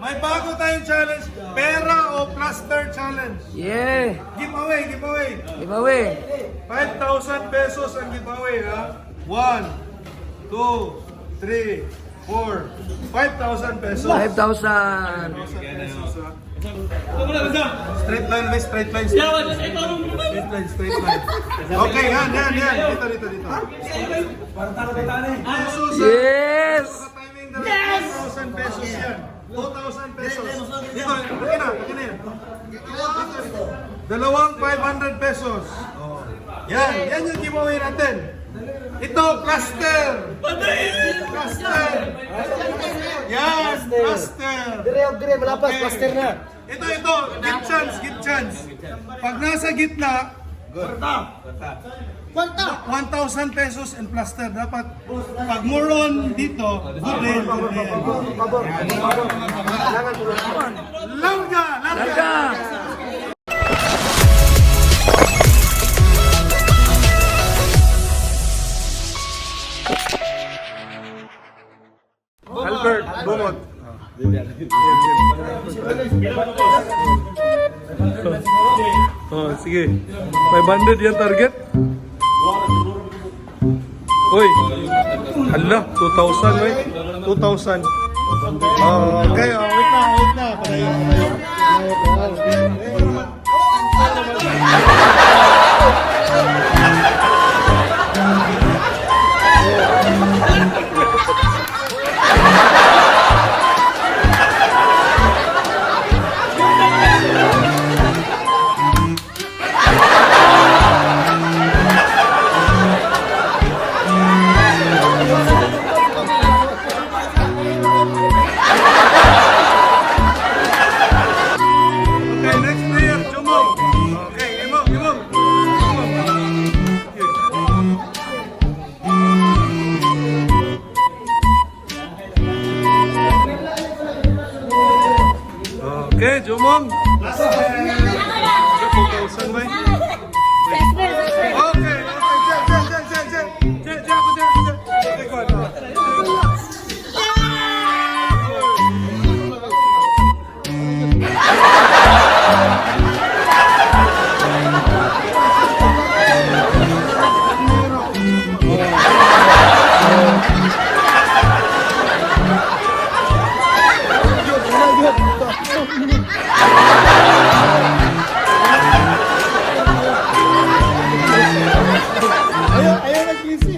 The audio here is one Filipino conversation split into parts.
May bago tayong challenge. Pera o plaster challenge. Yeah! Giveaway. Giveaway! 5,000 pesos ang giveaway, ha? 1, 2, 3, 4, 5,000 pesos. 5,000! 5,000 pesos, ha? Straight line. Straight line. Okay, yan. Dito. Yes! Yes! 2,000 pesos yan. 2,000 pesos. Dito, pakina yan. Dalawang 500 pesos. Yan yung giveaway natin. Ito, plaster. Plaster. Yan, plaster. Dire, malapas, plaster na. Ito, give chance. Pag nasa gitna, 1,000 pesos and plaster. Dapat, pag more on dito, good din. Larga! Albert, bumot. Oh, sige. 500 yan target. Uy. Hala, 2,000, wait. 2,000. Okay, wait na. Okay, next player, Jumong. Okay, Imong. Okay, Jumong. 2,000 ba? Okay, Diyan ako. Ayaw nag-easy.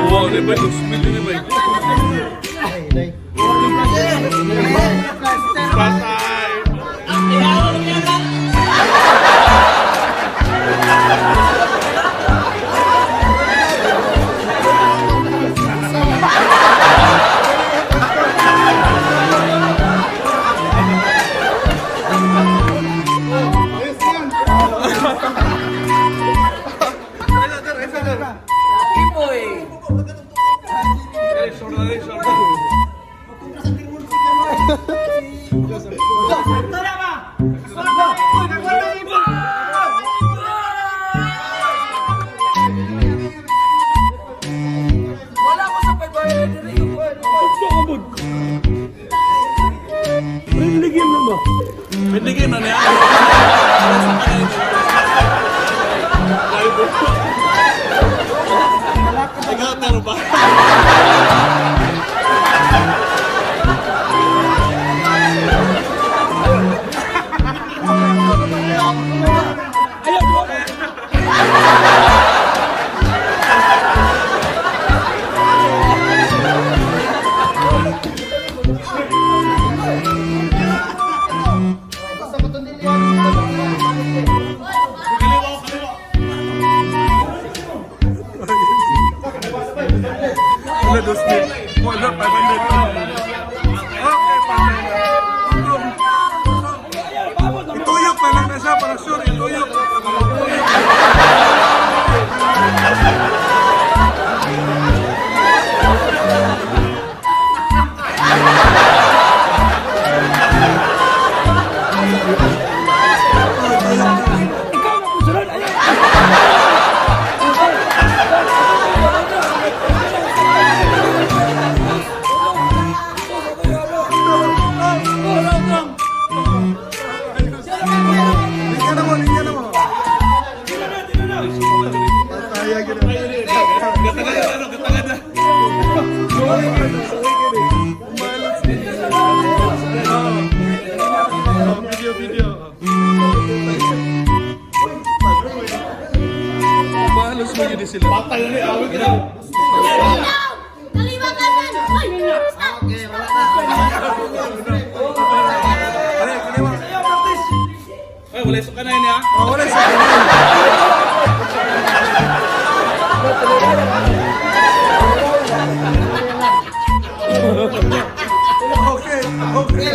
Wow, dia baik speed ini baik. Patay. Bigyan na niya. Ikaw, taro ba? Basta matundin yan. Wala, 2,000. Wala, 500. Okay, 500. Ituyok na lang na siya para sure. Ituyok. Linya mo, linya mo. Kaya gina. Gatagan na, gatagan na. Video. Mahalos mo yun sila. Patay na niya, awit na. Kaliwatan man! Hoy! Stop! Okay, wala na. Ano, kaliwa. Ay, wala yung sukanay niya. Oh, wala siya. Okay.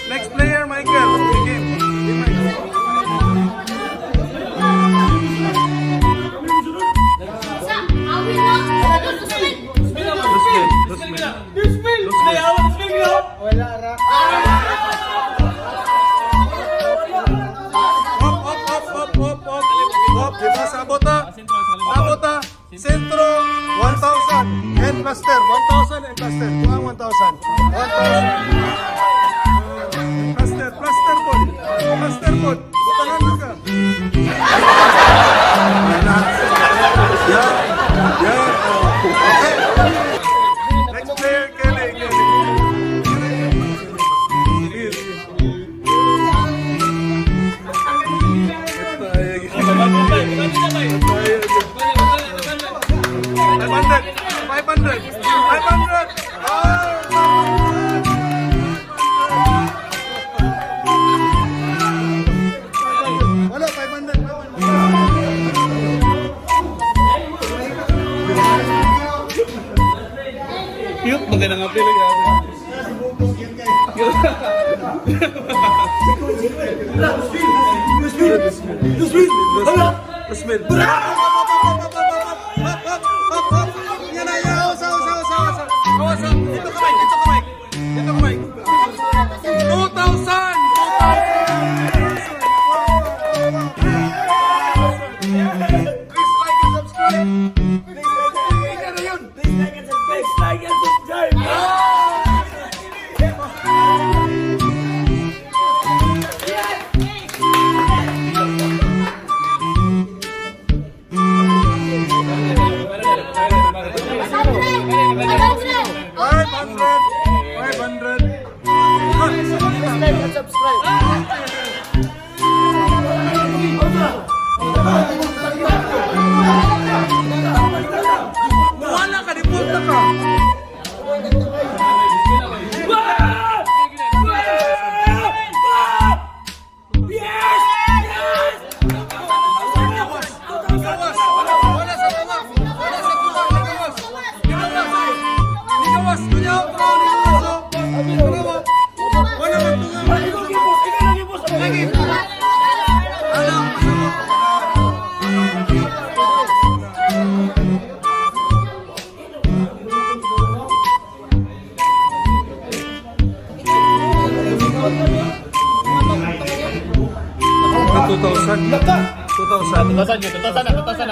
Next player, Michael. Game. Sa, awin na! Lusmin! Wala ra. Hop. Diba, sabota. Sentro, 1,000. And cluster, 1,000 and cluster. Kuha 1,000. 1,000. Cluster pod. Butangan mo ka. Yeah. Okay. Next player, Kelly. Wala, 500. Cute, maganda nga pili yan. Usmil. Yan na, yan. Awas. Dito kamay. 2,000! Please like and subscribe. Like and subscribe. Sa,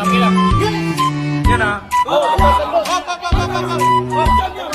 okay lang. Yan ah. Oh, Hop, hop, hop, hop, hop.